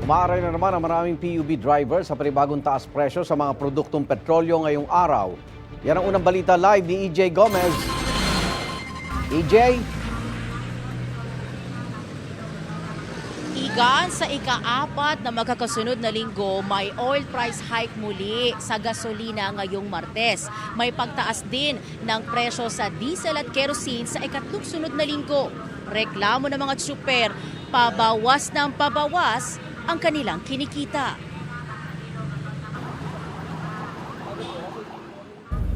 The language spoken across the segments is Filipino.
Umaaray na naman ang maraming PUV driver sa panibagong taas presyo sa mga produktong petrolyo ngayong araw. Yan ang unang balita live ni EJ Gomez. EJ? Igan, sa ika-4 na magkakasunod na linggo, may oil price hike muli sa gasolina ngayong Martes. May pagtaas din ng presyo sa diesel at kerosene sa ikatlong sunod na linggo. Reklamo ng mga tsuper, pabawas ng pabawas ang kanilang kinikita.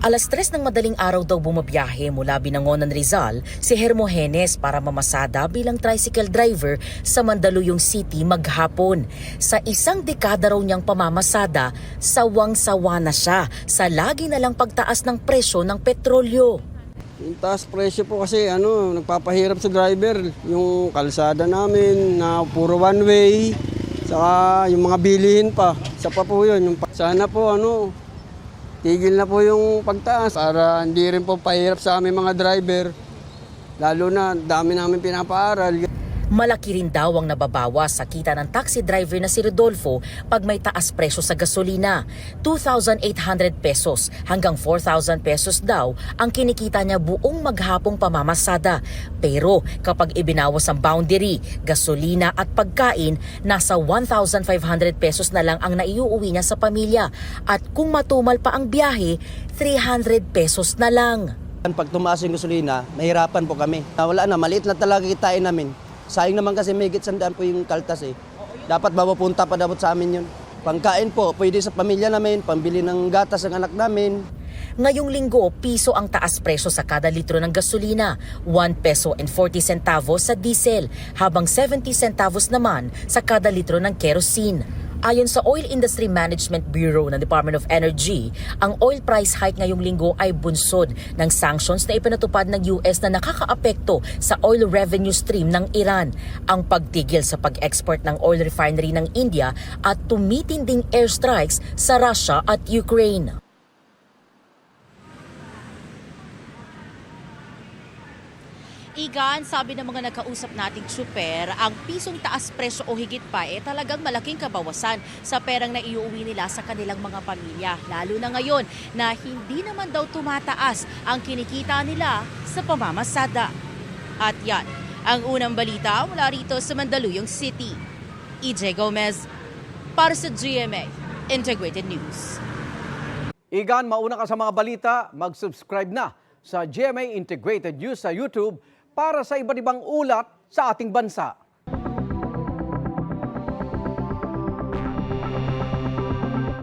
Alas 3 ng madaling araw daw bumabiyahe mula Binangonan, Rizal si Hermogenes para mamasada bilang tricycle driver sa Mandaluyong City maghapon. Sa isang dekada raw niyang pamamasada, sawang-sawa na siya sa lagi na lang pagtaas ng presyo ng petrolyo. Yung taas presyo po kasi nagpapahirap sa driver. Yung kalsada namin na puro one way, saka yung mga bilihin pa. Isa pa po yun. Sana po tigil na po yung pagtaas para hindi rin po pahirap sa aming mga driver. Lalo na dami namin pinapaaral. Malaki rin daw ang nababawas sa kita ng taxi driver na si Rodolfo pag may taas presyo sa gasolina. 2,800 pesos hanggang 4,000 pesos daw ang kinikita niya buong maghapong pamamasada. Pero kapag ibinawas ang boundary, gasolina at pagkain, nasa 1,500 pesos na lang ang naiuuwi niya sa pamilya. At kung matumal pa ang biyahe, 300 pesos na lang. Pag tumaas yung gasolina, mahirapan po kami. Wala na, maliit na talaga kitain namin. Sayang naman kasi may gitsandaan po yung kaltas eh. Dapat mapupunta pa dapat sa amin yun. Pangkain po, pwede sa pamilya namin, pambili ng gatas ng anak namin. Ngayong linggo, piso ang taas presyo sa kada litro ng gasolina, 1 peso and 40 centavos sa diesel, habang 70 centavos naman sa kada litro ng kerosene. Ayon sa Oil Industry Management Bureau ng Department of Energy, ang oil price hike ngayong linggo ay bunsod ng sanctions na ipinatupad ng US na nakakaapekto sa oil revenue stream ng Iran, ang pagtigil sa pag-export ng oil refinery ng India at tumitinding airstrikes sa Russia at Ukraine. Igan, sabi ng mga nakausap nating tsuper, ang pisong taas presyo o higit pa talagang malaking kabawasan sa perang na iuuwi nila sa kanilang mga pamilya. Lalo na ngayon na hindi naman daw tumataas ang kinikita nila sa pamamasada. At yan, ang unang balita mula rito sa Mandaluyong City. EJ Gomez para sa GMA Integrated News. Igan, mauna ka sa mga balita, mag-subscribe na sa GMA Integrated News sa YouTube para sa iba't ibang ulat sa ating bansa.